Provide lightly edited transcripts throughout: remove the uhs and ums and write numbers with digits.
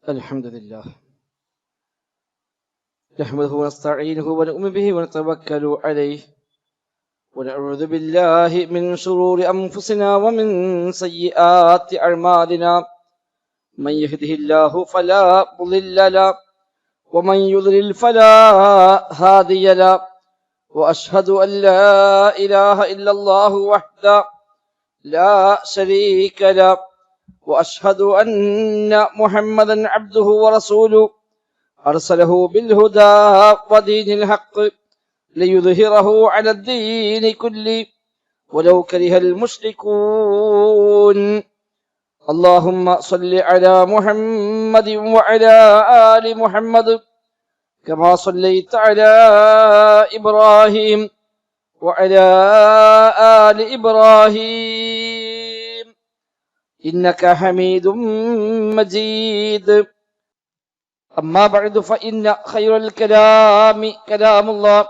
الحمد لله نحمده ونستعينه ونؤمن به ونتوكل عليه ونعوذ بالله من شرور أنفسنا ومن سيئات أعمالنا من يهده الله فلا مضل له ومن يضلل فلا هادي له وأشهد أن لا إله إلا الله وحده لا شريك له وأشهد أن محمدا عبده ورسوله أرسله بالهدى ودين الحق ليظهره على الدين كله ولو كره المشركون اللهم صل على محمد وعلى آل محمد كما صليت على إبراهيم وعلى آل إبراهيم إنك حميد مجيد أما بعد فإن خير الكلام كلام الله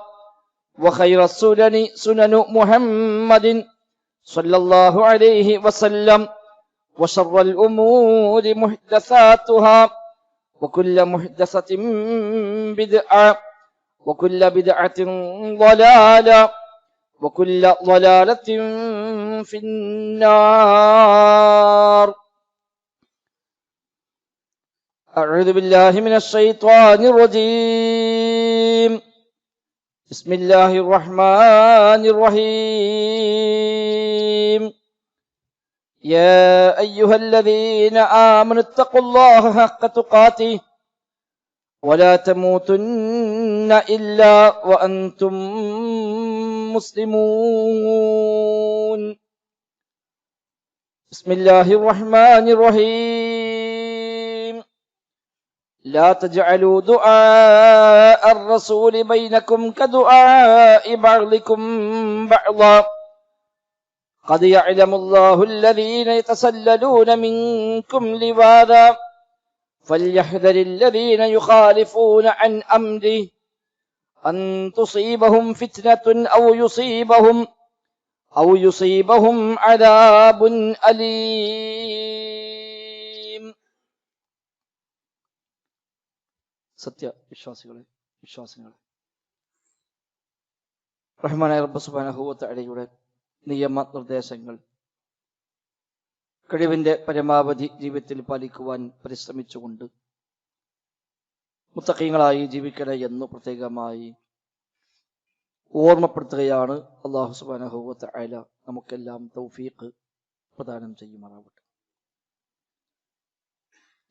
وخير السنن سنن محمد صلى الله عليه وسلم وشر الأمور محدثاتها وكل محدثة بدعة وكل بدعة ضلالة وكل ضلالة في النار. أعوذ بالله من الشيطان الرجيم. بسم الله الرحمن الرحيم. يا أيها الذين آمنوا اتقوا الله حق تقاته ولا تموتن إلا وأنتم مسلمون. بسم الله الرحمن الرحيم. لا تجعلوا دعاء الرسول بينكم كدعاء بعضكم بعضا قد يعلم الله الذين يتسللون منكم لواذا فليحذر الذين يخالفون عن أمره أن تصيبهم فتنة أو يصيبهم عذاب أليم. സത്യവിശ്വാസികളെ റഹ്മാനായ റബ്ബ് സുബ്ഹാനഹു വ തആലയുടെ നിയമ നിർദ്ദേശങ്ങൾ കഴിവിന്റെ പരമാവധി ജീവിതത്തിൽ പാലിക്കുവാൻ പരിശ്രമിച്ചുകൊണ്ട് മുത്തഖീങ്ങളായി ജീവിക്കണേ എന്ന് പ്രത്യേകമായി ഓർമ്മപ്പെടുത്തുകയാണ്. അല്ലാഹു സുബ്ഹാനഹു വ തആല നമുക്കെല്ലാം തൗഫീഖ് പ്രദാനം ചെയ്യുമാറാവട്ടെ.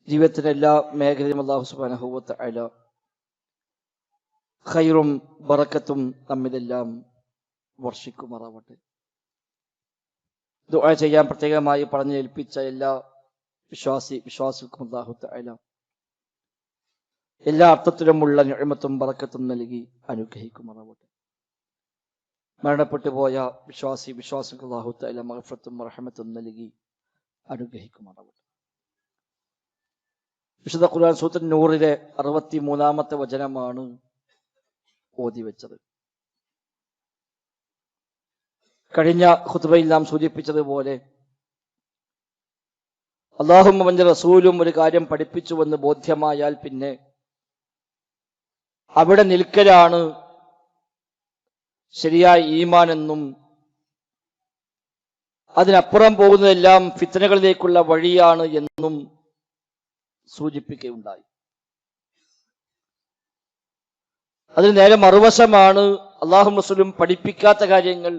ജീവിതത്തിലെ എല്ലാ മേഖലയിലും അല്ലാഹു സുബ്ഹാനഹു വ തആല ഖൈറും ബറക്കത്തും നമ്മിലെല്ലാം വർഷിക്കുമാറാവട്ടെ. ദുആ ചെയ്യാൻ പ്രത്യേകമായി പറഞ്ഞേൽപ്പിച്ച എല്ലാ വിശ്വാസികൾക്കും അല്ലാഹു തആല എല്ലാ അർത്ഥത്തിലുമുള്ള നിഅമത്തും ബറക്കത്തും നൽകി അനുഗ്രഹിക്കുമാറാവട്ടെ. മരണപ്പെട്ടു പോയ വിശ്വാസികൾക്ക് അല്ലാഹു തആല മഗ്ഫിറത്തും റഹ്മത്തും നൽകി അനുഗ്രഹിക്കുമാറാവട്ടെ. വിശുദ്ധ ഖുർആൻ സൂറത്തുൻ നൂറിലെ 63-ാമത്തെ വചനമാണ് ഓതി വെച്ചത്. കഴിഞ്ഞ ഖുത്ബയിൽ നാം സൂചിപ്പിച്ചതുപോലെ അല്ലാഹുവും അവന്റെ റസൂലും ഒരു കാര്യം പഠിപ്പിച്ചുവെന്ന് ബോധ്യമായാൽ പിന്നെ അവിടെ നിൽക്കലാണ് ശരിയായ ഈമാൻ എന്നും അതിനപ്പുറം പോകുന്നതെല്ലാം ഫിത്നകളിലേക്കുള്ള വഴിയാണ് എന്നും സൂചിപ്പിക്കുകയുണ്ടായി. അതിന് നേരെ മറുവശമാണ് അല്ലാഹുവും റസൂലും പഠിപ്പിക്കാത്ത കാര്യങ്ങൾ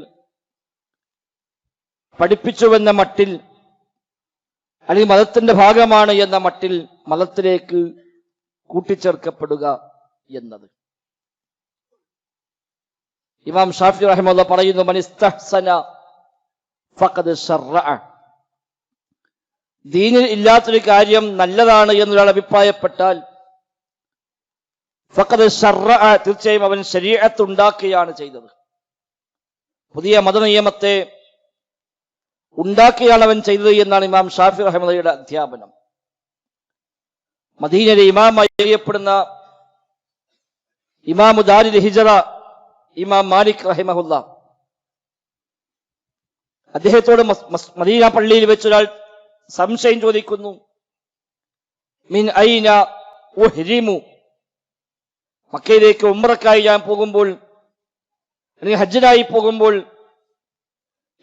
പഠിപ്പിച്ചുവെന്ന മട്ടിൽ അല്ലെങ്കിൽ മതത്തിന്റെ ഭാഗമാണ് എന്ന മട്ടിൽ മതത്തിലേക്ക് കൂട്ടിച്ചേർക്കപ്പെടുക എന്നത്. ഇമാം ഷാഫി റഹിമഹുല്ലാഹ് പറയുന്നു, മൻ ഇസ്തഹ്സന ഫഖദ് ശറഅ. ദീനിൽ ഇല്ലാത്തൊരു കാര്യം നല്ലതാണ് എന്നൊരാൾ അഭിപ്രായപ്പെട്ടാൽ ഫഖദ് ശറഅ, തീർച്ചയായും അവൻ ശരീഅത്ത് ഉണ്ടാക്കുകയാണ് ചെയ്തത്. പുതിയ മതനിയമത്തെ ഉണ്ടാക്കിയാണ് അവൻ ചെയ്തത് എന്നാണ് ഇമാം ഷാഫി റഹിമഹുള്ളയുടെ അധ്യാപനം. മദീനയിലെ ഇമാമായി അറിയപ്പെടുന്ന ഇമാമു ദാരിൽ ഹിജ്റ ഇമാം മാലിക് റഹിമഹുല്ല, അദ്ദേഹത്തോട് മദീന പള്ളിയിൽ വെച്ചൊരാൾ സംശയം ചോദിക്കുന്നു, മിൻ ഐന ഉഹ്രിമു, മക്കയിലേക്ക് ഉംറക്കായി ഞാൻ പോകുമ്പോൾ അല്ലെങ്കിൽ ഹജ്ജിനായി പോകുമ്പോൾ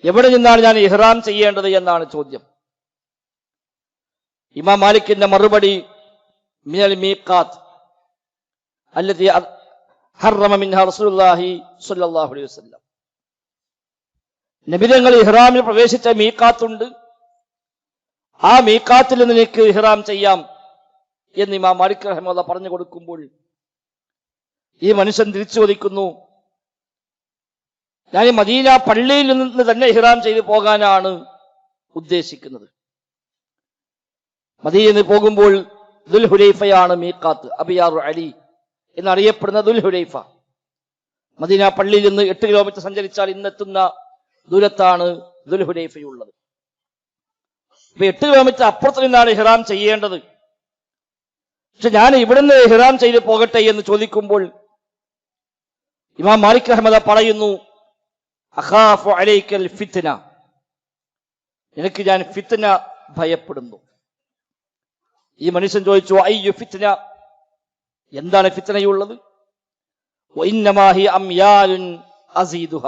എവിടെ നിന്നാണ് ഞാൻ ഇഹ്റാം ചെയ്യേണ്ടത് എന്നാണ് ചോദ്യം. ഇമാം മാലിക്കിന്റെ മറുപടി മിനൽ മീഖാത്ത് അല്ലതി ഹറമ മിൻഹാ റസൂലുള്ളാഹി സ്വല്ലല്ലാഹു അലൈഹി വസല്ലം. നബി തങ്ങൾ ഇഹ്റാമിൽ പ്രവേശിച്ച മീഖാത്തുണ്ട്, ആ മീഖാത്തിൽ നിന്ന് നിനക്ക് ഇഹ്റാം ചെയ്യാം എന്ന് ഇമാം മാലിക് റഹിമഹുല്ലാഹ് പറഞ്ഞു കൊടുക്കുമ്പോൾ ഈ മനുഷ്യൻ തിരിച്ചു ചോദിക്കുന്നു, ഞാൻ മദീന പള്ളിയിൽ നിന്ന് തന്നെ ഇഹ്റാം ചെയ്ത് പോകാനാണ് ഉദ്ദേശിക്കുന്നത്. മദീനയിൽ നിന്ന് പോകുമ്പോൾ ദുൽഹുലൈഫയാണ് മീഖാത്ത്, അബിയാറു അലി എന്നറിയപ്പെടുന്ന ദുൽഹുലൈഫ. മദീന പള്ളിയിൽ നിന്ന് 8 കിലോമീറ്റർ സഞ്ചരിച്ചാൽ ഇന്നെത്തുന്ന ദൂരത്താണ് ദുൽഹുലൈഫയുള്ളത്. അപ്പൊ 8 കിലോമീറ്റർ അപ്പുറത്ത് നിന്നാണ് ഇഹ്റാം ചെയ്യേണ്ടത്. പക്ഷെ ഞാൻ ഇവിടുന്ന് ഇഹ്റാം ചെയ്ത് പോകട്ടെ എന്ന് ചോദിക്കുമ്പോൾ ഇമാം മാലിക് റഹ്മത്തുള്ളാഹി പറയുന്നു, അഖാഫു അലൈക്കൽ ഫിത്ന, നിനക്ക് ഞാൻ ഫിത്ന ഭയപ്പെടുന്നു. ഈ മനുഷ്യൻ ചോദിച്ചു, അയ്യു ഫിത്ന, എന്താണ് ഫിത്നയുള്ളത്? വഇന്നമാ ഹി അംയാലുൻ അസീദുഹ,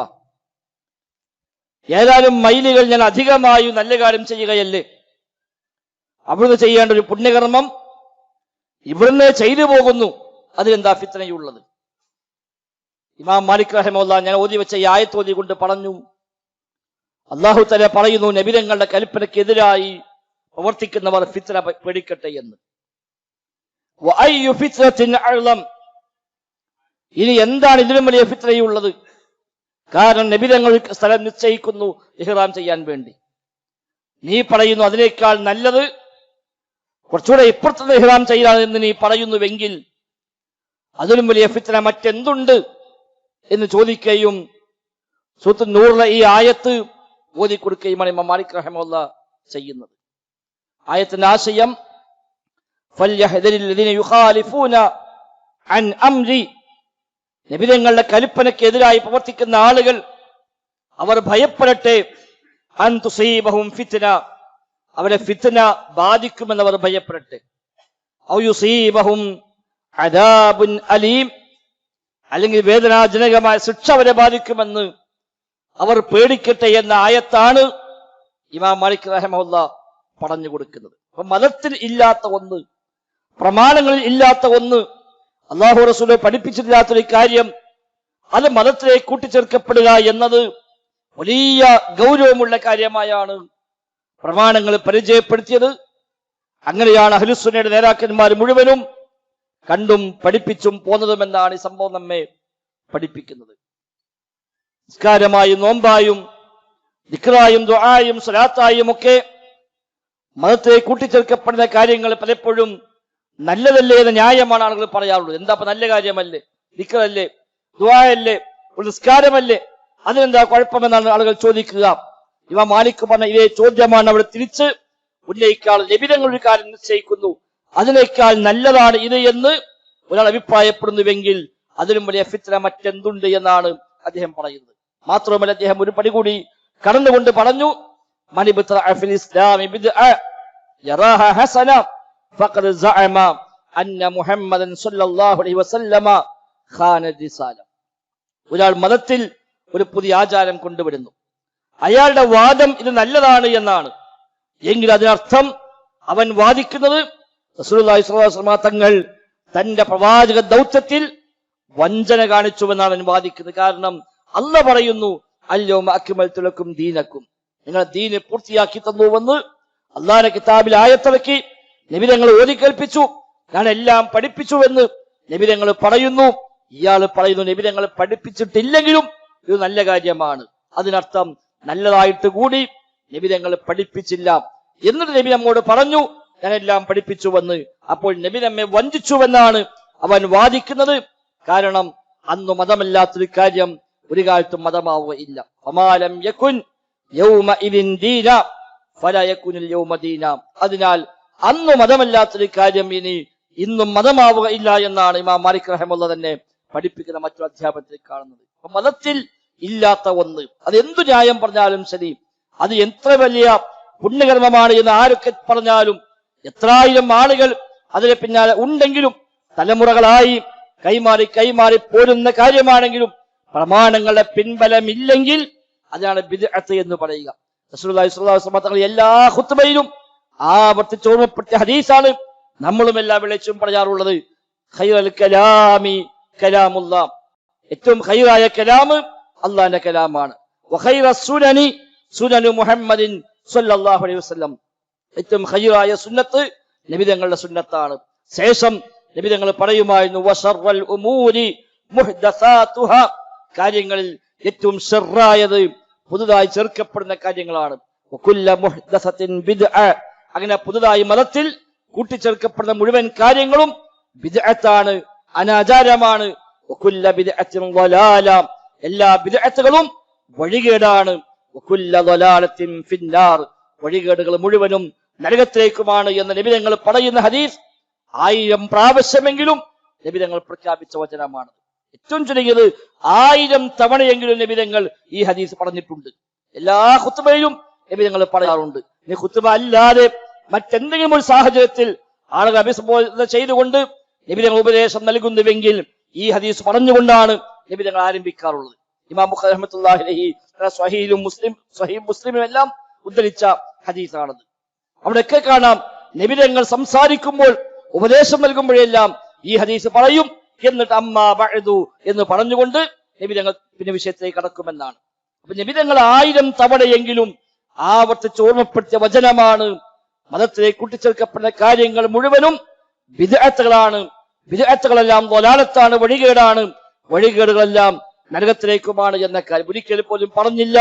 ഏതാനും മൈലുകൾ ഞാൻ അധികമായി നല്ല കാര്യം ചെയ്യുകയല്ലേ, അവിടുന്ന് ചെയ്യേണ്ട ഒരു പുണ്യകർമ്മം ഇവിടുന്ന് ചെയ്തു പോകുന്നു, അതിലെന്താ ഫിത്നയുള്ളത്? ഇമാം മാലിക് റഹിമഹുല്ലാഹ് ഞാൻ ഓതി വെച്ച ഈ ആയത്ത് ഓതി കൊണ്ട് പറഞ്ഞു, അല്ലാഹു തആല പറയുന്നു, നബി തങ്ങളുടെ കൽപ്പനയ്ക്കെതിരായി പ്രവർത്തിക്കുന്നവർ ഫിത്ന പേടിക്കട്ടെ എന്ന്. വഅയ്യു ഫിത്നത്തിൻ അഅ്ലം, ഇനി എന്താണ് ഇതിലും വലിയ ഫിത്നയുള്ളത്? കാരണം നബി തങ്ങൾ സ്ഥലം നിശ്ചയിക്കുന്നു ഇഹ്റാം ചെയ്യാൻ വേണ്ടി, നീ പറയുന്നു അതിനേക്കാൾ നല്ലത് കുറച്ചുകൂടെ ഇപ്പുറത്തുനിന്ന് ഇഹ്റാം ചെയ്യാമെന്ന് നീ പറയുന്നുവെങ്കിൽ അതിലും വലിയ ഫിത്ന മറ്റെന്തുണ്ട് എന്ന് ചോദിക്കുകയും സൂറത്തുൻ നൂറിലെ ഈ ആയത്ത് ഓതിക്കൊടുക്കുകയുമാണ് ഇമാം മാലിക് റഹിമഹുല്ലാഹ് ചെയ്യുന്നത്. ആയത്തിന്റെ ആശയം, ഫൽയഹ്ദരിൽ ലദീന യുഖാലിഫൂന അൻ അംരി, നബി തങ്ങളുടെ കൽപ്പനയ്ക്കെതിരായി പ്രവർത്തിക്കുന്ന ആളുകൾ അവർ ഭയപ്പെടട്ടെ, അൻ തുസീബഹും ഫിത്ന, അവരെ ഫിത്ന ബാധിക്കുമെന്നവർ ഭയപ്പെടട്ടെ, ഔ യുസീബഹും അദാബുൻ അലീം, അല്ലെങ്കിൽ വേദനാജനകമായ ശിക്ഷ അവരെ ബാധിക്കുമെന്ന് അവർ പേടിക്കട്ടെ എന്ന ആയത്താണ് ഇമാം മാലിക് റഹിമഹുല്ലാഹ് പറഞ്ഞു കൊടുക്കുന്നത്. അപ്പൊ മതത്തിൽ ഇല്ലാത്ത ഒന്ന്, പ്രമാണങ്ങളിൽ ഇല്ലാത്ത ഒന്ന്, അല്ലാഹു റസൂൽ പഠിപ്പിച്ചിട്ടില്ലാത്തൊരു കാര്യം അത് മതത്തിലേക്ക് കൂട്ടിച്ചേർക്കപ്പെടുക എന്നത് വലിയ ഗൗരവമുള്ള കാര്യമായാണ് പ്രമാണങ്ങൾ പരിചയപ്പെടുത്തിയത്. അങ്ങനെയാണ് അഹ്ലുസുന്നയുടെ നേതാക്കന്മാർ മുഴുവനും കണ്ടും പഠിപ്പിച്ചും പോന്നതുമെന്നാണ് ഈ സംഭവം നമ്മെ പഠിപ്പിക്കുന്നത്. നിസ്കാരമായും നോമ്പായും ദിക്റായും ദുആയും സ്വലാത്തായും ഒക്കെ മതത്തെ കൂട്ടിച്ചേർക്കപ്പെടുന്ന കാര്യങ്ങൾ പലപ്പോഴും നല്ലതല്ലേ എന്ന ന്യായമാണ് ആളുകൾ പറയാറുള്ളത്. എന്താ ഇപ്പൊ നല്ല കാര്യമല്ലേ, ദിക്റല്ലേ, ദുആയല്ലേ, ഒരു നിസ്കാരമല്ലേ, അതിനെന്താ കുഴപ്പമെന്നാണ് ആളുകൾ ചോദിക്കുക. ഇമാം മാലിക് പറഞ്ഞ ഇതേ ചോദ്യമാണ് അവിടെ തിരിച്ച് ഉന്നയിക്കാൾ. നബി തങ്ങൾ ഒരു കാര്യം നിശ്ചയിക്കുന്നു, അതിനേക്കാൾ നല്ലതാണ് ഇത് എന്ന് ഒരാൾ അഭിപ്രായപ്പെടുന്നുവെങ്കിൽ അതിലും വലിയ ഫിത്ന മറ്റെന്തുണ്ട് എന്നാണ് അദ്ദേഹം പറയുന്നത്. മാത്രമല്ല അദ്ദേഹം ഒരു പടി കൂടി കടന്നുകൊണ്ട് പറഞ്ഞു, മനിബ്തഅ ഫിൽ ഇസ്ലാമി ബിദ്അ യറാഹ ഹസന ഫഖദ് സഅമ അന്ന മുഹമ്മദൻ സ്വല്ലല്ലാഹു അലൈഹി വസല്ലമ ഖാന റിസാല. ഒരാൾ മതത്തിൽ ഒരു പുതിയ ആചാരം കൊണ്ടുവരുന്നു, അയാളുടെ വാദം ഇത് നല്ലതാണ് എന്നാണ് എങ്കിൽ അതിനർത്ഥം അവൻ വാദിക്കുന്നത് റസൂലുള്ളാഹി സ്വല്ലല്ലാഹു അലൈഹി വസല്ലമ തങ്ങൾ തന്റെ പ്രവാചക ദൗത്യത്തിൽ വഞ്ചന കാണിച്ചുവെന്നാണ് അവൻ വാദിക്കുന്നത്. കാരണം അല്ലാഹു പറയുന്നു, അൽയൗമ അക്മൽതു ലക്കും ദീനക്കും, നിങ്ങൾ ദീന് പൂർത്തിയാക്കി തന്നുവെന്ന് അല്ലാഹുവിന്റെ കിതാബിൽ ആയത്തിറക്കി. നബി തങ്ങൾ ഓതിക്കേൽപ്പിച്ചു, ഞാൻ എല്ലാം പഠിപ്പിച്ചുവെന്ന് നബി തങ്ങൾ പറയുന്നു. ഇയാൾ പറയുന്നു നബി തങ്ങൾ പഠിപ്പിച്ചിട്ടില്ലെങ്കിലും ഇത് നല്ല കാര്യമാണ്. അതിനർത്ഥം നല്ലതായിട്ട് കൂടി നബി തങ്ങൾ പഠിപ്പിച്ചില്ല. എന്നിട്ട് നബി നമ്മോട് പറഞ്ഞു ഞാൻ എല്ലാം പഠിപ്പിച്ചുവെന്ന്. അപ്പോൾ നബി നമ്മെ വഞ്ചിച്ചുവെന്നാണ് അവൻ വാദിക്കുന്നത്. കാരണം അന്ന് മതമല്ലാത്തൊരു കാര്യം ഒരു കാലത്തും മതമാവുകയില്ല. ഫമാലം യകുൻ യൗമഇദിൻ ദീന ഫലാ യകുനുൽ യൗമ ദീന. അതിനാൽ അന്ന് മതമല്ലാത്തൊരു കാര്യം ഇനി ഇന്നും മതമാവുകയില്ല എന്നാണ് ഇമാം മാലിക് റഹിമഹുല്ലാഹ് തന്നെ പഠിപ്പിക്കുന്ന മറ്റൊരു അധ്യാപനത്തിൽ കാണുന്നത്. അപ്പൊ മതത്തിൽ ഇല്ലാത്ത ഒന്ന്, അത് എന്തു ന്യായം പറഞ്ഞാലും ശരി, അത് എത്ര വലിയ പുണ്യകർമ്മമാണ് എന്ന് ആരൊക്കെ പറഞ്ഞാലും, എത്രായിരം ആളുകൾ അതിന് പിന്നാലെ ഉണ്ടെങ്കിലും തലമുറകളായി കൈമാറി പോരുന്ന കാര്യമാണെങ്കിലും പ്രമാണങ്ങളുടെ പിൻബലമില്ലെങ്കിൽ അതാണ് ബിദ്അത്ത് എന്ന് പറയുക. റസൂലുള്ളാഹി സ്വല്ലല്ലാഹു അലൈഹി വസല്ലം തങ്ങൾ എല്ലാ ഖുത്ബയിലും ആവർത്തിച്ച് ഓർമ്മപ്പെടുത്തിയ ഹദീസാണ് നമ്മളും എല്ലാ വിളിച്ചും പറയാറുള്ളത്. ഖൈറുൽ കലാമി കലാമുല്ലാഹ്, ഏറ്റവും ഖൈറായ കലാം അല്ലാഹുവിന്റെ കലാമാണ്. വഖൈറസ് സുനനി സുനനു മുഹമ്മദിൻ സ്വല്ലല്ലാഹു അലൈഹി വസല്ലം, ഏറ്റവും ഖൈറായ സുന്നത്ത് നബി തങ്ങളുടെ സുന്നത്താണ്. ശേഷം നബി തങ്ങൾ പറയുമായിരുന്നു വശർറൽ ഉമൂരി മുഹ്ദസാതുഹാ, കാര്യങ്ങളിൽ ഏറ്റവും ഷർറായത് പുതുതായി ചേർക്കപ്പെടുന്ന കാര്യങ്ങളാണ്. വകുല്ല മുഹ്ദസത്തിൻ ബിദ്അ, അങ്ങനെ പുതുതായി മതത്തിൽ കൂട്ടിച്ചേർക്കപ്പെടുന്ന മുഴുവൻ കാര്യങ്ങളും ബിദ്അത്താണ്, അനാചാരമാണ്. വകുല്ല ബിദ്അത്തിൻ ളലാല, എല്ലാ ബിദ്അത്തുകളും വഴികേടാണ്. വകുല്ല ളലാലത്തിൻ ഫിന്നാർ, വഴികേടുകൾ മുഴുവനും നരകത്തിലേക്കുമാണ് എന്ന് നബി തങ്ങൾ പറയുന്ന ഹദീസ് 1000 പ്രാവശ്യമെങ്കിലും നബി തങ്ങൾ പ്രഖ്യാപിച്ച വചനമാണ്. ഏറ്റവും ചുരുങ്ങിയത് 1000 തവണയെങ്കിലും നബി തങ്ങൾ ഈ ഹദീസ് പറഞ്ഞിട്ടുണ്ട്. എല്ലാ ഖുത്ബയിലും നബി തങ്ങൾ പറയാറുണ്ട്. ഇനി ഖുത്ബ അല്ലാതെ മറ്റെന്തെങ്കിലും ഒരു സാഹചര്യത്തിൽ ആളുകൾ അഭിസംബോധന ചെയ്തുകൊണ്ട് നബി തങ്ങൾ ഉപദേശം നൽകുന്നുവെങ്കിൽ ഈ ഹദീസ് പറഞ്ഞുകൊണ്ടാണ് നബി തങ്ങൾ ആരംഭിക്കാറുള്ളത്. ഇമാം ബുഖാരി റഹ്മത്തുള്ളാഹി അലൈഹി സ്വഹീഹ് മുസ്ലിമും എല്ലാം ഉദ്ധരിച്ച ഹദീസാണത്. അവിടെയൊക്കെ കാണാം നബി തങ്ങൾ സംസാരിക്കുമ്പോൾ ഉപദേശം നൽകുമ്പോഴെല്ലാം ഈ ഹദീസ് പറയും, എന്നിട്ട് അമ്മാ ബഅദു എന്ന് പറഞ്ഞുകൊണ്ട് നബി തങ്ങൾ പിന്നെ വിഷയത്തിലേക്ക് കടക്കുമെന്നാണ്. അപ്പൊ നബി തങ്ങൾ 1000 തവണയെങ്കിലും ആവർത്തിച്ച് ഓർമ്മപ്പെടുത്തിയ വചനമാണ് മതത്തിലേക്ക് കൂട്ടിച്ചേർക്കപ്പെടുന്ന കാര്യങ്ങൾ മുഴുവനും ബിദ്അത്തുകളാണ്. ബിദ്അത്തുകളെല്ലാം ളലാലത്താണ്, വഴികേടാണ്. വഴികേടുകളെല്ലാം നരകത്തിലേക്കുമാണ് എന്ന കാര്യം ഒരിക്കലും പോലും പറഞ്ഞില്ല.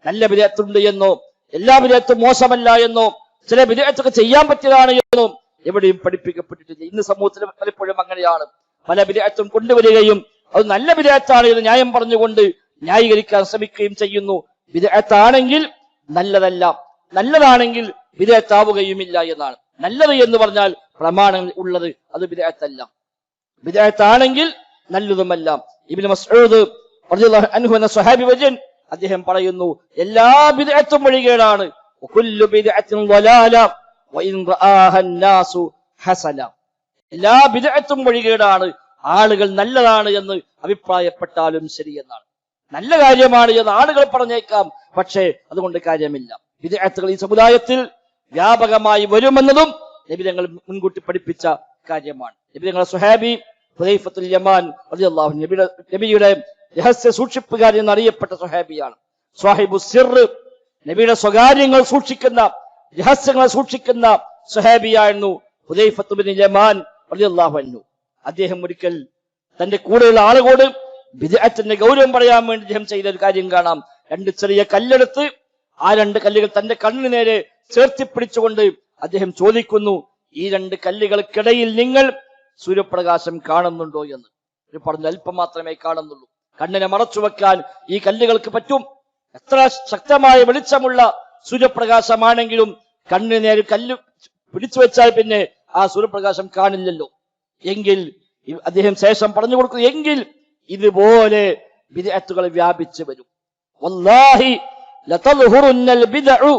നല്ല ബിദ്അത്തുണ്ട് എന്നോ എല്ലാ ബിദ്അത്തും മോശമല്ല എന്നോ ചില ബിദ്അത്തൊക്കെ ചെയ്യാൻ പറ്റിയതാണ് എന്നോ എവിടെയും പഠിപ്പിക്കപ്പെട്ടിട്ടില്ല. ഇന്ന് സമൂഹത്തിൽ പലപ്പോഴും അങ്ങനെയാണ്. പല ബിദ്അത്തും കൊണ്ടുവരികയും അത് നല്ല ബിദ്അത്താണ് എന്ന് ന്യായം പറഞ്ഞുകൊണ്ട് ന്യായീകരിക്കാൻ ശ്രമിക്കുകയും ചെയ്യുന്നു. ബിദ്അത്താണെങ്കിൽ നല്ലതല്ല, നല്ലതാണെങ്കിൽ ബിദ്അത്താവുകയുമില്ല എന്നാണ്. നല്ലത് എന്ന് പറഞ്ഞാൽ പ്രമാണങ്ങൾ ഉള്ളത്, അത് ബിദ്അത്തല്ല. ബിദ്അത്താണെങ്കിൽ നല്ലതുമല്ല. ഇബ്നു മസ്ഊദ് റളിയല്ലാഹു അൻഹു എന്ന സ്വഹാബി വര്യൻ അദ്ദേഹം പറയുന്നു, എല്ലാ ബിദ്അത്തും വഴികേടാണ്. വകുല്ലു ബിദ്അത്തിൻ ളലാല വഇൻ റആഹ അന്നാസു ഹസന, എല്ലാ ബിദ്അത്തും വഴികേടാണ്, ആളുകൾ നല്ലതാണ് എന്ന് അഭിപ്രായപ്പെട്ടാലും ശരി എന്നാണ്. നല്ല കാര്യമാണ് എന്ന് ആളുകൾ പറഞ്ഞേക്കാം, പക്ഷേ അതുകൊണ്ട് കാര്യമില്ല. ബിദ്അത്തുകൾ ഈ സമുദായത്തിൽ വ്യാപകമായി വരുമെന്നതും നബി തങ്ങൾ മുൻകൂട്ടി പഠിപ്പിച്ച കാര്യമാണ്. നബി തങ്ങളുടെ സ്വഹാബി ഹുദൈഫത്തുൽ യമാൻ റളിയല്ലാഹു അൻഹു നബിയുടെ രഹസ്യ സൂക്ഷിപ്പുകാരൻ എന്നറിയപ്പെട്ട സ്വഹാബിയാണ്. സ്വാഹിബു സിർ, നബിയുടെ സ്വകാര്യങ്ങൾ സൂക്ഷിക്കുന്ന, രഹസ്യങ്ങൾ സൂക്ഷിക്കുന്ന സ്വഹാബിയായിരുന്നു ഹുദൈഫത്ത് ബിൻ യമാൻ റളിയല്ലാഹു അൻഹു. അദ്ദേഹം ഒരിക്കൽ തന്റെ കൂടെയുള്ള ആളുകളോട് ബിദ്അത്തിന്റെ ഗൗരവം പറയാൻ വേണ്ടി അദ്ദേഹം ചെയ്ത ഒരു കാര്യം കാണാം. 2 ചെറിയ കല്ലെടുത്ത് ആ 2 കല്ലുകൾ തന്റെ കണ്ണിന് നേരെ ചേർത്തിപ്പിടിച്ചുകൊണ്ട് അദ്ദേഹം ചോദിക്കുന്നു, ഈ 2 കല്ലുകൾക്കിടയിൽ നിങ്ങൾ സൂര്യപ്രകാശം കാണുന്നുണ്ടോ എന്ന്. ഒരു പറഞ്ഞു, അല്പം മാത്രമേ കാണുന്നുള്ളൂ. കണ്ണിനെ മറച്ചു വെക്കാൻ ഈ കല്ലുകൾക്ക് പറ്റും. എത്ര ശക്തമായ വെളിച്ചമുള്ള സൂര്യപ്രകാശമാണെങ്കിലും കണ്ണിന് നേരെ കല്ല് പിടിച്ചു വെച്ചാൽ പിന്നെ ആ സൂര്യപ്രകാശം കാണില്ലല്ലോ. എങ്കിൽ അദ്ദേഹം ശേഷം പറഞ്ഞു കൊടുക്കുന്നു, എങ്കിൽ ഇതുപോലെ ബിദ്അത്തുകൾ വ്യാപിച്ചു വരും. വല്ലാഹി ലതൽഹുറുന്നൽ ബിദ്ഉ,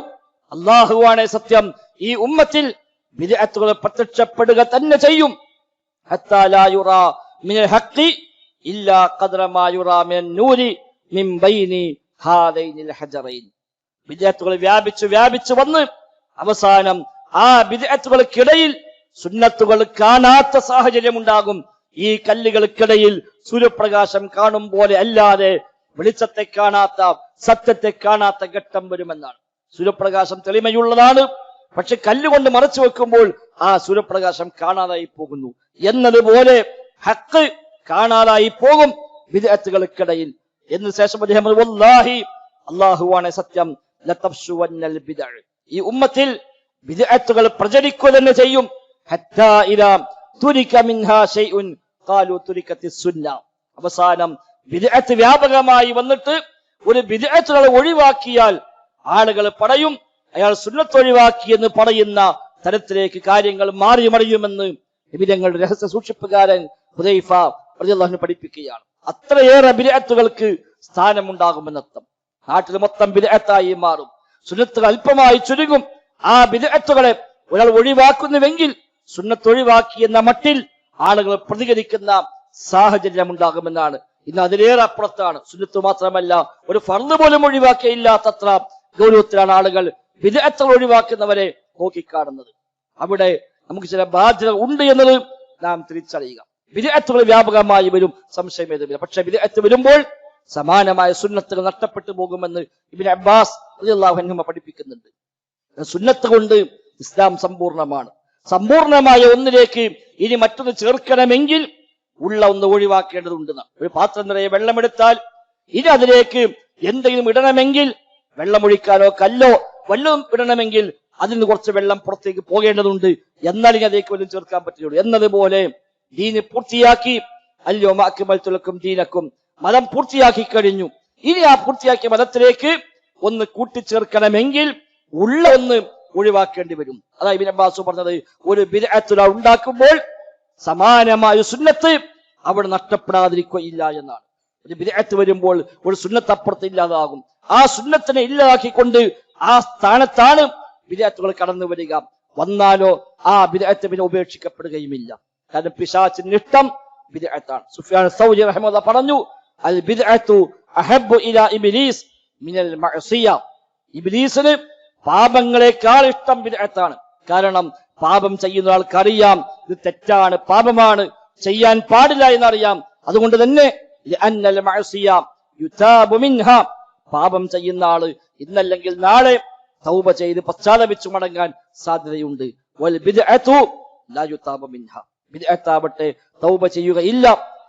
അല്ലാഹുവാണ് സത്യം, ഈ ഉമ്മത്തിൽ ബിദ്അത്തുകൾ പ്രത്യക്ഷപ്പെടുക തന്നെ ചെയ്യും. ഹത്താ ലാ യുറാ മിനൽ ഹഖ്ഖി ഇല്ലാ ഖദ്റ മാ യുറാ മിനൻ നൂരി മിൻ ബൈനി ഹാദൈനിൽ ഹജറൈൻ. ബിദ്അത്തുകൾ വ്യാപിച്ചു വന്ന് അവസാനം ആ ബിദ്അത്തുകൾക്കിടയിൽ സുന്നത്തുകൾ കാണാത്ത സാഹചര്യം ഉണ്ടാകും. ഈ കല്ലുകൾക്കിടയിൽ സൂര്യപ്രകാശം കാണും പോലെ അല്ലാതെ വെളിച്ചത്തെ കാണാത്ത, സത്യത്തെ കാണാത്ത ഘട്ടം വരുമെന്നാണ്. സൂര്യപ്രകാശം തെളിമയുള്ളതാണ്, പക്ഷെ കല്ലുകൊണ്ട് മറച്ചു വെക്കുമ്പോൾ ആ സൂര്യപ്രകാശം കാണാതായി പോകുന്നു എന്നതുപോലെ ഹഖ് കാണാതായി പോകും ബിദ്അത്തുകൾക്കിടയിൽ. എന്ന് ശേഷം അദ്ദേഹം വല്ലാഹി, അല്ലാഹുവാണ് സത്യം, ലതഫ്ശുവന്നൽ ബിദ്അ, ഈ ഉമ്മത്തിൽ ബിദ്അത്തുകൾ പ്രചരിക്കുക തന്നെ ചെയ്യും. ഹത്താ ഇദാ തുരിക മിൻഹാ ശൈഉൻ ഖാലു തുരികത്തിസ് സുന്ന, അവസാനം ബിദ്അത്ത് വ്യാപകമായി വന്നിട്ട് ഒരു ബിദ്അത്തുകളെ ഒഴിവാക്കിയാൽ ആളുകൾ പറയും അയാൾ സുന്നത്ത് ഒഴിവാക്കി എന്ന് പറയുന്ന തരത്തിലേക്ക് കാര്യങ്ങൾ മാറി മറിയുമെന്ന് നബി തങ്ങളുടെ രഹസ്യ സൂക്ഷിപ്പുകാരൻ ഹുദൈഫ റളിയല്ലാഹു അൻഹു പഠിപ്പിക്കുകയാണ്. അത്രയേറെ ബിദ്അത്തുകൾക്ക് സ്ഥാനമുണ്ടാകുമെന്നർത്ഥം. നാട്ടിൽ മൊത്തം ബിദ്അത്തായി മാറും, സുന്നത്തുകൾ അല്പമായി ചുരുങ്ങും. ആ ബിദ്അത്തുകളെ ഒരാൾ ഒഴിവാക്കുന്നുവെങ്കിൽ സുന്നത്ത് ഒഴിവാക്കി എന്ന മട്ടിൽ ആളുകൾ പ്രതികരിക്കുന്ന സാഹചര്യം ഉണ്ടാകുമെന്നാണ്. ഇന്ന് അതിലേറെ അപ്പുറത്താണ്. സുന്നത്ത് മാത്രമല്ല, ഒരു ഫർദ് പോലും ഒഴിവാക്കിയില്ലാത്തത്ര ഗൗരവത്തിലാണ് ആളുകൾ ബിദ്അത്തുകൾ ഒഴിവാക്കുന്നവരെ നോക്കിക്കാണുന്നത്. അവിടെ നമുക്ക് ചില ബാധ്യത ഉണ്ട് എന്നത് നാം തിരിച്ചറിയുക. ബിദ്അത്തുകൾ വ്യാപകമായി വരും, സംശയമേതുമില്ല. പക്ഷെ ബിദ്അത്ത് വരുമ്പോൾ സമാനമായ സുന്നത്തുകൾ നഷ്ടപ്പെട്ടു പോകുമെന്ന് ഇബ്നു അബ്ബാസ് റളിയല്ലാഹു അൻഹു പഠിപ്പിക്കുന്നുണ്ട്. സുന്നത്ത് കൊണ്ട് ഇസ്ലാം സമ്പൂർണ്ണമാണ്. സമ്പൂർണമായ ഒന്നിലേക്ക് ഇനി മറ്റൊന്ന് ചേർക്കണമെങ്കിൽ ഉള്ള ഒന്ന് ഒഴിവാക്കേണ്ടതുണ്ട്. ഒരു പാത്രം നിറയെ വെള്ളമെടുത്താൽ ഇനി അതിലേക്ക് എന്തെങ്കിലും ഇടണമെങ്കിൽ, വെള്ളമൊഴിക്കാനോ കല്ലോ വല്ലതും ഇടണമെങ്കിൽ അതിൽ നിന്ന് കുറച്ച് വെള്ളം പുറത്തേക്ക് പോകേണ്ടതുണ്ട്. എന്നാലും അതിലേക്ക് വല്ലതും ചേർക്കാൻ പറ്റുള്ളൂ. എന്നതുപോലെ ദീന് പൂർത്തിയാക്കി, അൽയൗമ അക്മൽതു ലക്കും ദീനക്കും, മതം പൂർത്തിയാക്കി കഴിഞ്ഞു. ഇനി ആ പൂർത്തിയാക്കിയ മതത്തിലേക്ക് ഒന്ന് കൂട്ടിച്ചേർക്കണമെങ്കിൽ ഉള്ള ഒന്ന് ഒഴിവാക്കേണ്ടി വരും. അതാ ഇബ്നു അബ്ബാസ് പറഞ്ഞത്, ഒരു ബിദ്അത്ത് ഉണ്ടാക്കുമ്പോൾ സമാനമായ സുന്നത്ത് അവിടെ നഷ്ടപ്പെടാതിരിക്കുകയില്ല എന്നാണ്. ഒരു ബിദ്അത്ത് വരുമ്പോൾ ഒരു സുന്നത്ത് അപ്പുറത്ത് ഇല്ലാതാകും. ആ സുന്നത്തിനെ ഇല്ലാതാക്കിക്കൊണ്ട് ആ സ്ഥാനത്താണ് ബിദ്അത്തുകൾ കടന്നു വരിക. വന്നാലോ ആ ബിദ്അത്ത് പിന്നെ ഉപേക്ഷിക്കപ്പെടുകയുമില്ല. കാരണം പിശാചിന്റെ ഇഷ്ടം ബിദ്അത്താണ്. സുഫ്യാൻ സൗരി റഹിമഹുല്ലാഹ് പറഞ്ഞു, അൽ ബിദ്അത്തു അഹബ്ബു ഇലാ ഇബ്ലീസ് മിനൽ മഅസിയ. ഇബ്ലീസിന് പാപങ്ങളെക്കാൾ ഇഷ്ടം ബിദ്അത്താണ്. കാരണം പാപം ചെയ്യുന്ന ആൾക്കറിയാം ഇത് തെറ്റാണ്, പാപമാണ്, ചെയ്യാൻ പാടില്ല എന്നറിയാം. അതുകൊണ്ട് തന്നെ അന്നൽ മഅസിയ യുതാബു മിൻഹാ, പാപം ചെയ്യുന്ന ആള് ഇന്നല്ലെങ്കിൽ നാളെ തൗബ ചെയ്ത് പശ്ചാത്തപിച്ചു മടങ്ങാൻ സാധ്യതയുണ്ട്. വൽ ബിദ്അതു ലാ യുതാബു മിൻഹാ, ബിദ്അത്താവട്ടെ തൗബ ചെയ്യുകയില്ല.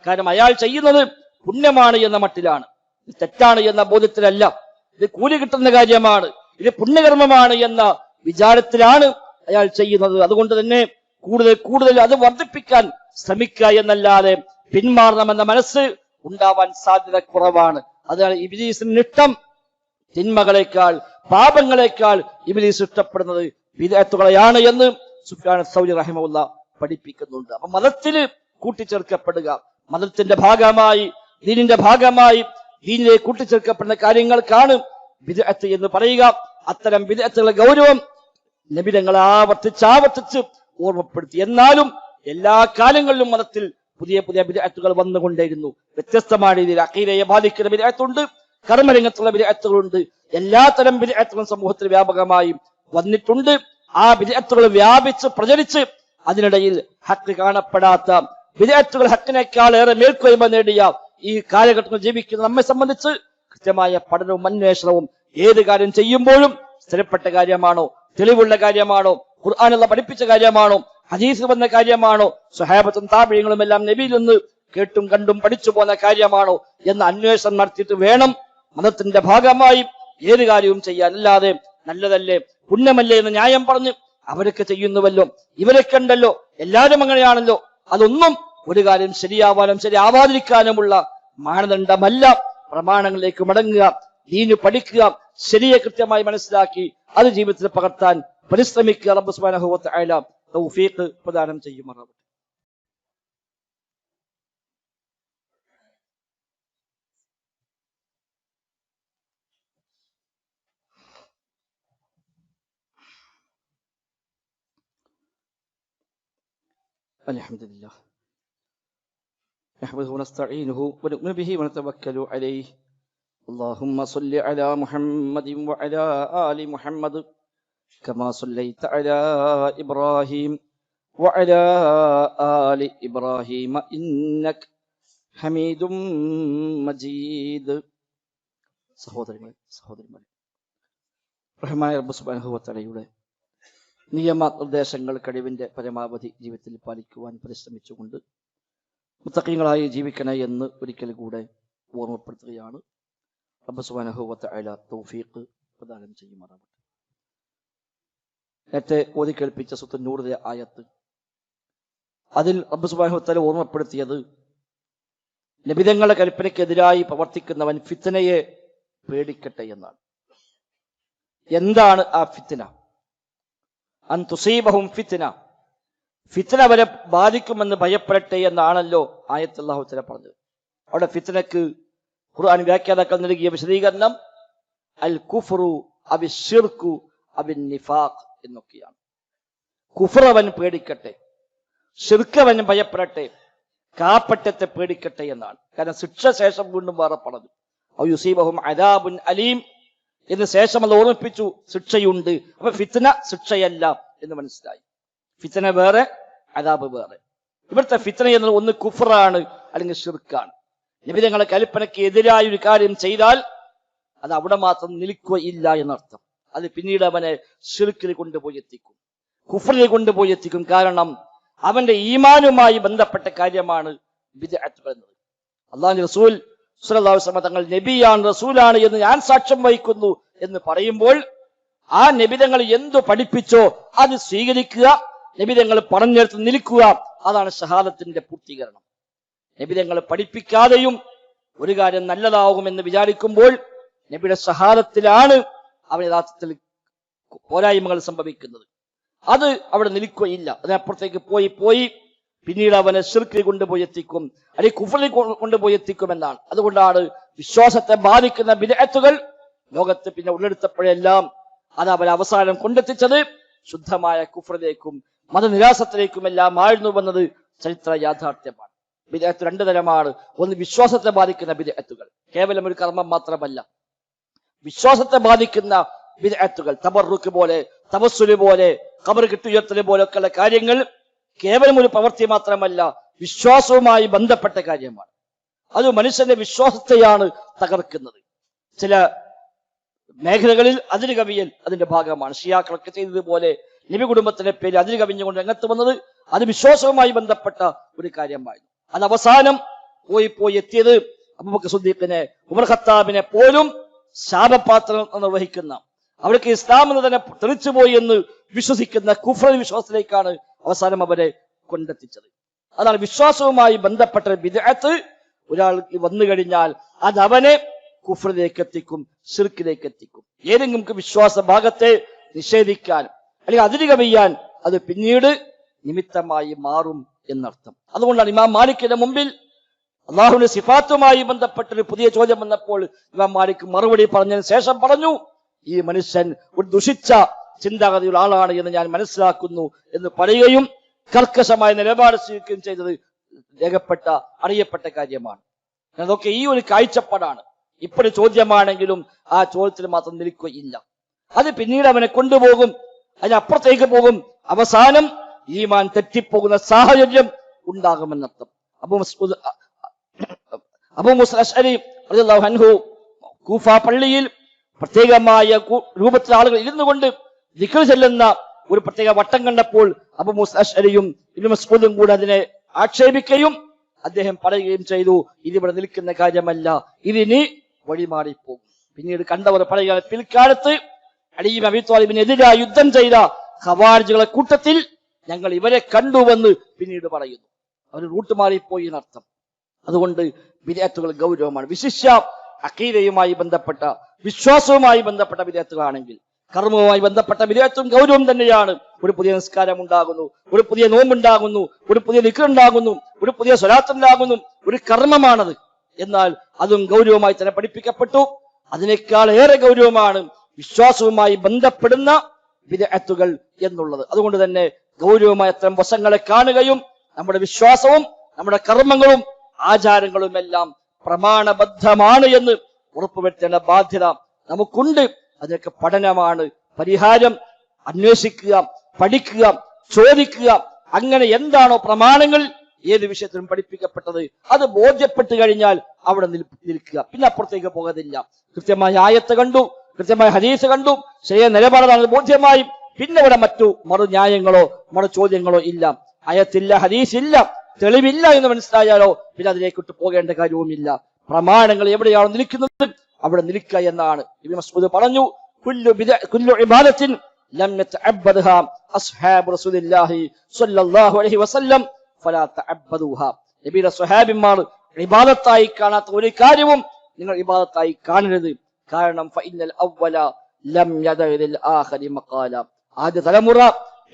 കാരണം അയാൾ ചെയ്യുന്നത് പുണ്യമാണ് എന്ന മട്ടിലാണ്, ഇത് തെറ്റാണ് എന്ന ബോധ്യത്തിലല്ല. ഇത് കൂലി കിട്ടുന്ന കാര്യമാണ്, ഇത് പുണ്യകർമ്മമാണ് എന്ന വിചാരത്തിലാണ് അയാൾ ചെയ്യുന്നത്. അതുകൊണ്ട് തന്നെ കൂടുതൽ കൂടുതൽ അത് വർദ്ധിപ്പിക്കാൻ ശ്രമിക്കുക എന്നല്ലാതെ പിന്മാറണമെന്ന മനസ്സ് ഉണ്ടാവാൻ സാധ്യത കുറവാണ്. അതാണ് ഇബ്ലീസിന് ഇഷ്ടം. തിന്മകളെക്കാൾ, പാപങ്ങളെക്കാൾ ഇബ്ലീസ് ഇഷ്ടപ്പെടുന്നത് ബിദ്അത്തുകളെയാണ് എന്ന് സുഫ്യാൻ സൗരി റഹിമഹുല്ലാഹ് പഠിപ്പിക്കുന്നുണ്ട്. അപ്പൊ മതത്തിൽ കൂട്ടിച്ചേർക്കപ്പെടുക, മതത്തിന്റെ ഭാഗമായി, ദീനിന്റെ ഭാഗമായി ദീനിലേക്ക് കൂട്ടിച്ചേർക്കപ്പെടുന്ന കാര്യങ്ങൾക്കാണ് ബിദ്അത്ത് എന്ന് പറയുക. അത്തരം ബിദ്അത്തുകളുടെ ഗൗരവം നബി തങ്ങൾ ആവർത്തിച്ച് ഓർമ്മപ്പെടുത്തി. എന്നാലും എല്ലാ കാലങ്ങളിലും മതത്തിൽ പുതിയ പുതിയ ബിദ്അത്തുകൾ വന്നുകൊണ്ടേയിരുന്നു. വ്യത്യസ്തമായ രീതിയിൽ അഖീദയെ ബാധിക്കുന്ന ബിദ്അത്തുണ്ട്, കർമ്മരംഗത്തുള്ള ബിദ്അത്തുകളുണ്ട്. എല്ലാത്തരം ബിദ്അത്തുകളും സമൂഹത്തിൽ വ്യാപകമായി വന്നിട്ടുണ്ട്. ആ ബിദ്അത്തുകൾ വ്യാപിച്ച് പ്രചരിച്ച് അതിനിടയിൽ ഹക്ക് കാണപ്പെടാത്ത ബിദ്അത്തുകൾ ഹക്കിനേക്കാൾ ഏറെ മേൽക്കോയ്മ നേടിയ ഈ കാലഘട്ടത്തിൽ ജീവിക്കുന്ന നമ്മെ സംബന്ധിച്ച് കൃത്യമായ പഠനവും അന്വേഷണവും ഏത് കാര്യം ചെയ്യുമ്പോഴും സ്ഥിരപ്പെട്ട കാര്യമാണോ, തെളിവുള്ള കാര്യമാണോ, ഖുർആനിൽ പഠിപ്പിച്ച കാര്യമാണോ, ഹദീസ് വന്ന കാര്യമാണോ, സ്വഹാബത്തും താബിഈങ്ങളും എല്ലാം നബിയിൽ നിന്ന് കേട്ടും കണ്ടും പഠിച്ചു പോന്ന കാര്യമാണോ എന്ന അന്വേഷണം നടത്തിയിട്ട് വേണം മതത്തിന്റെ ഭാഗമായി ഏത് കാര്യവും ചെയ്യാൻ. അല്ലാതെ നല്ലതല്ലേ, പുണ്യമല്ലേ എന്ന് ന്യായം പറഞ്ഞ് അവരൊക്കെ ചെയ്യുന്നുവല്ലോ, ഇവരൊക്കെ ഉണ്ടല്ലോ, എല്ലാവരും അങ്ങനെയാണല്ലോ, അതൊന്നും ഒരു കാര്യം ശരിയാവാനും ശരിയാവാതിരിക്കാനുമുള്ള മാനദണ്ഡമല്ല. പ്രമാണങ്ങളിലേക്ക് മടങ്ങുക, ദീന് പഠിക്കുക, ശരിയെ കൃത്യമായി മനസ്സിലാക്കി അത് ജീവിതത്തിൽ പകർത്താൻ പരിശ്രമിക്കുക. റബ്ബ് സുബ്ഹാനഹു വ തആല തൗഫീഖ് പ്രദാനം ചെയ്യുമാറാവട്ടെ. അൽഹംദുലില്ലാഹ് നഹ്മദുഹു വനസ്തഈനുഹു വനുഅ്മിനു ബിഹി വനതവക്കലു അലൈഹി. اللهم صل على محمد وعلى آل محمد كما صليت على إبراهيم وعلى آل إبراهيم إنك حميد مجيد. സഹോദരന്മാരെ, റഹ്മാനായ റബ്ബ് സുബ്ഹാനഹു വ തആലയുടെ നിയമനിർദ്ദേശങ്ങൾ കഴിവിന്റെ പരമാവധി ജീവിതത്തിൽ പാലിക്കുവാൻ പരിശ്രമിച്ചുകൊണ്ട് മുത്തഖീങ്ങളായി ജീവിക്കണേ എന്ന് ഒരിക്കൽ കൂടെ ഓർമ്മപ്പെടുത്തുകയാണ്. റബ്ബ് സുബ്ഹാനഹു വ തആല തൗഫീഖ് പ്രദാനം ചെയ്യുമാറാവട്ടെ. നേരത്തെ ഓതി കേൾപ്പിച്ച സൂറത്തുൻ നൂറിലെ ആയത്ത്, അതിൽ റബ്ബ് സുബ്ഹാനഹു വ തആല ഓർമ്മപ്പെടുത്തിയത് നബിതങ്ങളുടെ കൽപ്പനയ്ക്കെതിരായി പ്രവർത്തിക്കുന്നവൻ ഫിത്നയെ പേടിക്കട്ടെ എന്നാണ്. എന്താണ് ആ ഫിത്ന? അൻ തുസീബഹും ഫിത്ന, ഫിത്ന വരെ ബാധിക്കുമെന്ന് ഭയപ്പെടട്ടെ എന്നാണല്ലോ ആയത്ത് അല്ലാഹു തആല പറഞ്ഞത്. അവിടെ ഫിത്നക്ക് ഖുർആൻ വ്യാഖ്യാതാക്കൾ നൽകിയ വിശദീകരണം അൽ കുഫ്റു അബി ശിർക്കു അബി നിഫാഖ് എന്നൊക്കെയാണ്. കുഫ്ർ അവൻ പേടിക്കട്ടെ, ശിർക്കവൻ ഭയപ്പെടട്ടെ, കാപ്പറ്റത്തെ പേടിക്കട്ടെ എന്നാണ്. കാരണം ശിക്ഷ ശേഷം വീണ്ടും വേറെ പറഞ്ഞു. ഔ യുസീബഹും അദാബുൻ അലീം എന്ന് ശേഷം അത് ഓർമ്മിപ്പിച്ചു, ശിക്ഷയുണ്ട്. അപ്പൊ ഫിത്ന ശിക്ഷയല്ല എന്ന് മനസ്സിലായി. ഫിത്ന വേറെ, അദാബ് വേറെ. ഇവിടുത്തെ ഫിത്ന എന്നത് ഒന്ന് കുഫറാണ്, അല്ലെങ്കിൽ ശിർക്കാണ്. നബി തങ്ങളുടെ കൽപ്പനയ്ക്ക് എതിരായ ഒരു കാര്യം ചെയ്താൽ അത് അവിടെ മാത്രം നിൽക്കുകയില്ല എന്നർത്ഥം. അത് പിന്നീട് അവനെ ശിർക്കിൽ കൊണ്ടുപോയി എത്തിക്കും, കുഫറിൽ കൊണ്ടുപോയി എത്തിക്കും. കാരണം അവന്റെ ഈമാനുമായി ബന്ധപ്പെട്ട കാര്യമാണ് ബിദ്അത്ത് എന്നത്. അല്ലാഹുവിന്റെ റസൂൽ സ്വല്ലല്ലാഹു അലൈഹി വസല്ലം തങ്ങൾ നബിയാണ്, റസൂലാണ് എന്ന് ഞാൻ സാക്ഷ്യം വഹിക്കുന്നു എന്ന് പറയുമ്പോൾ ആ നബിതങ്ങൾ എന്തു പഠിപ്പിച്ചോ അത് സ്വീകരിക്കുക, നബിതങ്ങൾ പറഞ്ഞെടുത്ത് നിൽക്കുക. അതാണ് ഷഹാദത്തിന്റെ പൂർത്തീകരണം. നബിതങ്ങൾ പഠിപ്പിക്കാതെയും ഒരു കാര്യം നല്ലതാകുമെന്ന് വിചാരിക്കുമ്പോൾ നബിയുടെ ഷഹാദത്തിലാണ് അവൻ യഥാർത്ഥത്തിൽ പോരായ്മകൾ സംഭവിക്കുന്നത്. അത് അവിടെ നിൽക്കുകയില്ല. അതിനപ്പുറത്തേക്ക് പോയി പിന്നീട് അവനെ ശിർക്കിൽ കൊണ്ടുപോയി എത്തിക്കും, അല്ലെങ്കിൽ കുഫറിൽ കൊണ്ടുപോയി എത്തിക്കുമെന്നാണ്. അതുകൊണ്ടാണ് വിശ്വാസത്തെ ബാധിക്കുന്ന ബിദ്അത്തുകൾ ലോകത്ത് പിന്നെ ഉള്ളെടുത്തപ്പോഴെല്ലാം അത് അവരെ അവസാനം കൊണ്ടെത്തിച്ചത് ശുദ്ധമായ കുഫറിലേക്കും മതനിരാസത്തിലേക്കുമെല്ലാം ആയിരുന്നു വന്നത് ചരിത്ര യാഥാർത്ഥ്യമാണ്. ബിദ്അത്ത് രണ്ടു തരമാണ്. ഒന്ന് വിശ്വാസത്തെ ബാധിക്കുന്ന ബിദ്അത്തുകൾ, കേവലം ഒരു കർമ്മം മാത്രമല്ല. വിശ്വാസത്തെ ബാധിക്കുന്ന ബിദ്അത്തുകൾ, തബറുക്ക് പോലെ, തവസ്സുല് പോലെ, ഖബർ കെട്ടുയർത്തല് പോലൊക്കെയുള്ള കാര്യങ്ങൾ കേവലം ഒരു പ്രവൃത്തി മാത്രമല്ല, വിശ്വാസവുമായി ബന്ധപ്പെട്ട കാര്യമാണ്. അത് മനുഷ്യന്റെ വിശ്വാസത്തെയാണ് തകർക്കുന്നത്. ചില മേഖലകളിൽ അതിര് കവിയൽ അതിന്റെ ഭാഗമാണ്. ഷിയാക്കളൊക്കെ ചെയ്തതുപോലെ നബി കുടുംബത്തിന്റെ പേര് അതിര് കവിഞ്ഞുകൊണ്ട് രംഗത്ത് വന്നത് അത് വിശ്വാസവുമായി ബന്ധപ്പെട്ട ഒരു കാര്യമായിരുന്നു. അത് അവസാനം പോയി എത്തിയത് അബൂബക്കർ സിദ്ദീഖിനെ, ഉമർ ഖത്താബിനെ പോലും ശാപപാത്രം നിർവഹിക്കുന്ന, അവർക്ക് ഇസ്ലാം എന്ന് തന്നെ തെളിച്ചുപോയി എന്ന് വിശ്വസിക്കുന്ന കുഫ്ർ വിശ്വാസത്തിലേക്കാണ് അവസാനം അവരെ കൊണ്ടെത്തിച്ചത്. അതാണ് വിശ്വാസവുമായി ബന്ധപ്പെട്ട ബിദ്അത്ത് ഒരാൾക്ക് വന്നു കഴിഞ്ഞാൽ അത് അവനെ കുഫ്റിലേക്ക് എത്തിക്കും, ശിർക്കിലേക്ക് എത്തിക്കും. ഏതെങ്കിലും വിശ്വാസ ഭാഗത്തെ നിഷേധിക്കാൻ അല്ലെങ്കിൽ അതിര് കവിയാൻ അത് പിന്നീട് നിമിത്തമായി മാറും എന്നർത്ഥം. അതുകൊണ്ടാണ് ഇമാം മാലിക്കിന്റെ മുമ്പിൽ അള്ളാഹുവിന്റെ സിഫാത്തുമായി ബന്ധപ്പെട്ടൊരു പുതിയ ചോദ്യം വന്നപ്പോൾ ഇമാം മാലിക് മറുപടി പറഞ്ഞതിന് ശേഷം പറഞ്ഞു, ഈ മനുഷ്യൻ ഒരു ദുഷിച്ച ചിന്താഗതിയുള്ള ആളാണ് എന്ന് ഞാൻ മനസ്സിലാക്കുന്നു എന്ന് പറയുകയും കർക്കശമായ നിലപാട് സ്വീകരിക്കുകയും ചെയ്തത് അറിയപ്പെട്ട കാര്യമാണ്. അതൊക്കെ ഈ ഒരു കാഴ്ചപ്പാടാണ്. ഇപ്പോഴും ചോദ്യമാണെങ്കിലും ആ ചോദ്യത്തിൽ മാത്രം നിൽക്കുകയില്ല. അത് പിന്നീട് അവനെ കൊണ്ടുപോകും, അതിനപ്പുറത്തേക്ക് പോകും. അവസാനം ഈമാൻ തെറ്റിപ്പോകുന്ന സാഹചര്യം ഉണ്ടാകുമെന്നർത്ഥം. അബൂ മൂസ അശ്അരി റളിയല്ലാഹു അൻഹു കൂഫ പള്ളിയിൽ പ്രത്യേകമായ രൂപത്തിൽ ആളുകൾ ഇരുന്നു കൊണ്ട് ദിക്ർ ചെല്ലുന്ന ഒരു പ്രത്യേക വട്ടം കണ്ടപ്പോൾ അബൂ മൂസ അശ്അരിയും ഇബ്നു മസ്ഊദും കൂടെ അതിനെ ആക്ഷേപിക്കുകയും അദ്ദേഹം പറയുകയും ചെയ്തു, ഇതിവിടെ നിൽക്കുന്ന കാര്യമല്ല, ഇതിനി വഴിമാറിപ്പോകും. പിന്നീട് കണ്ടവർ പറയുക, പിൽക്കാലത്ത് അലി ഇബ്നു അബീ ത്വാലിബിനെതിരായി യുദ്ധം ചെയ്ത ഖവാരിജുകളെ കൂട്ടത്തിൽ ഞങ്ങൾ ഇവരെ കണ്ടുവെന്ന് പിന്നീട് പറയുന്നു. അവർ റൂട്ട് മാറിപ്പോയി എന്നർത്ഥം. അതുകൊണ്ട് ബിദ്അത്തുകൾ ഗൗരവമാണ്. വിശിഷ്യ അഖീദയുമായി ബന്ധപ്പെട്ട, വിശ്വാസവുമായി ബന്ധപ്പെട്ട ബിദ്അത്തുകളാണെങ്കിൽ കർമ്മവുമായി ബന്ധപ്പെട്ട ബിദ്അത്തും ഗൗരവം തന്നെയാണ്. ഒരു പുതിയ നിസ്കാരം ഉണ്ടാകുന്നു, ഒരു പുതിയ നോമ്പുണ്ടാകുന്നു, ഒരു പുതിയ ദിക്ർ ഉണ്ടാകുന്നു, ഒരു പുതിയ സ്വലാത്ത് ഉണ്ടാകുന്നു, ഒരു കർമ്മമാണത്. എന്നാൽ അതും ഗൗരവമായി തന്നെ പഠിപ്പിക്കപ്പെട്ടു. അതിനേക്കാൾ ഏറെ ഗൗരവമാണ് വിശ്വാസവുമായി ബന്ധപ്പെടുന്ന ബിദ്അത്തുകൾ എന്നുള്ളത്. അതുകൊണ്ട് തന്നെ ഗൗരവമായ അത്തരം വശങ്ങളെ കാണുകയും നമ്മുടെ വിശ്വാസവും നമ്മുടെ കർമ്മങ്ങളും ആചാരങ്ങളും എല്ലാം പ്രമാണബദ്ധമാണ് എന്ന് ഉറപ്പുവരുത്തേണ്ട ബാധ്യത നമുക്കുണ്ട്. അതിനൊക്കെ പഠനമാണ് പരിഹാരം. അന്വേഷിക്കുക, പഠിക്കുക, ചോദിക്കുക. അങ്ങനെ എന്താണോ പ്രമാണങ്ങൾ ഏത് വിഷയത്തിലും പഠിപ്പിക്കപ്പെട്ടത് അത് ബോധ്യപ്പെട്ടു കഴിഞ്ഞാൽ അവിടെ നിൽക്കുക, പിന്നെ അപ്പുറത്തേക്ക് പോകത്തില്ല. കൃത്യമായ ആയത്ത് കണ്ടു, കൃത്യമായ ഹദീസ് കണ്ടു, ശരിയായ നിലപാടാണ് ബോധ്യമായി, പിന്നെ ഇവിടെ മറ്റു മറുന്യായങ്ങളോ മറു ചോദ്യങ്ങളോ ഇല്ല. ആയത്തില്ല, ഹദീസില്ല, തെളിവില്ല എന്ന് മനസ്സിലായാലോ പിന്നെ അതിലേക്കിട്ട് പോകേണ്ട കാര്യവുമില്ല. പ്രമാണങ്ങൾ എവിടെയാണോ നിൽക്കുന്നത് അവിടെ നിൽക്കുക എന്നാണ് ഇബ്നു മസ്ഊദ് പറഞ്ഞു. കുല്ലു ഇബാദത്തിൻ ലം യതഅബ്ബദ്ഹാ അസ്ഹാബു റസൂലില്ലാഹി സ്വല്ലല്ലാഹു അലൈഹി വസല്ലം ഫലാ തഅബ്ബദൂഹാ. നബിയുടെ സ്വഹാബിമാർ ഇബാദത്തായി കാണാത്ത ഒരു കാര്യവും നിങ്ങൾ ഇബാദത്തായി കാണരുത്. കാരണം ഫഇന്നൽ അവ്വല ലം യദഇൽ ആഖിരി മഖാല. ആദ്യ തലമുറ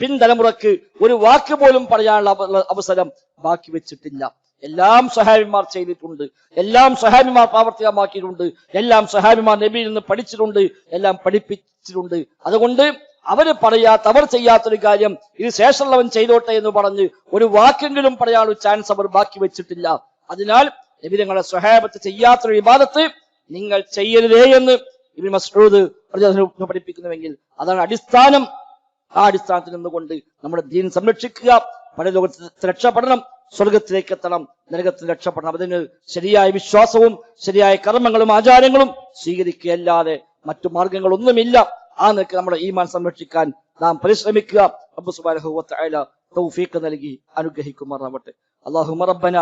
പിൻതലമുറക്ക് ഒരു വാക്ക് പോലും പറയാനുള്ള അവസരം ബാക്കി വെച്ചിട്ടില്ല. എല്ലാം സ്വഹാബിമാർ ചെയ്തിട്ടുണ്ട്, എല്ലാം സ്വഹാബിമാർ പ്രാവർത്തികമാക്കിയിട്ടുണ്ട്, എല്ലാം സ്വഹാബിമാർ നബിയിൽ നിന്ന് പഠിച്ചിട്ടുണ്ട്, എല്ലാം പഠിപ്പിച്ചിട്ടുണ്ട്. അതുകൊണ്ട് അവര് പറയാത്ത, അവർ ചെയ്യാത്തൊരു കാര്യം ഇത് ശേഷമുള്ളവൻ ചെയ്തോട്ടെ എന്ന് പറഞ്ഞ് ഒരു വാക്കെങ്കിലും പറയാനുള്ള ചാൻസ് അവർ ബാക്കി വെച്ചിട്ടില്ല. അതിനാൽ നബി തങ്ങളുടെ സ്വഹാബത്ത് ചെയ്യാത്തൊരു ഇബാദത്ത് നിങ്ങൾ ചെയ്യരുതേ എന്ന് ഇബ്നു മസ്ഊദ് റളിയല്ലാഹു പഠിപ്പിക്കുന്നുവെങ്കിൽ അതാണ് അടിസ്ഥാനം. ആ അടിസ്ഥാനത്തിൽ നിന്നുകൊണ്ട് നമ്മുടെ ദീൻ സംരക്ഷിക്കുക, പരലോകത്ത് രക്ഷപ്പെടണം, സ്വർഗത്തിലേക്ക് എത്തണം, നരകത്തിൽ രക്ഷപ്പെടണം. അതിന് ശരിയായ വിശ്വാസവും ശരിയായ കർമ്മങ്ങളും ആചാരങ്ങളും സ്വീകരിക്കുകയല്ലാതെ മറ്റു മാർഗങ്ങളൊന്നുമില്ല. ആ നിലയ്ക്ക് നമ്മുടെ ഈമാൻ സംരക്ഷിക്കാൻ നാം പരിശ്രമിക്കുക. റബ്ബ് സുബ്ഹാനഹു വ തആല തൗഫീഖ് നൽകി അനുഗ്രഹിക്കുമാറാവട്ടെ. അല്ലാഹുമ്മ റബ്ബന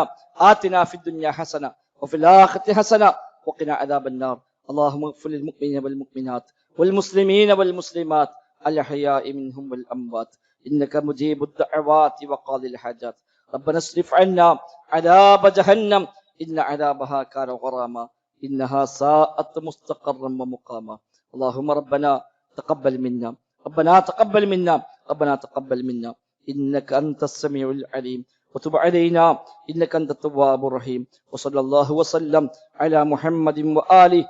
ആതിനാ ഫിദ് ദുനിയ ഹസന വഫിൽ ആഖിറതി ഹസന വഖിനാ അദാബന്നാർ. اللهم اغفر للمؤمنين والمؤمنات والمسلمين والمسلمات الأحياء منهم والأموات إنك مجيب الدعوات وقاضي الحاجات. ربنا اصرف عنا عذاب جهنم إن عذابها كان غراما إنها ساءت مستقرا ومقاما. اللهم ربنا تقبل منا، ربنا تقبل منا، ربنا تقبل منا إنك أنت السميع العليم وتب علينا إنك أنت التواب الرحيم. وصلى الله وسلم على محمد وآله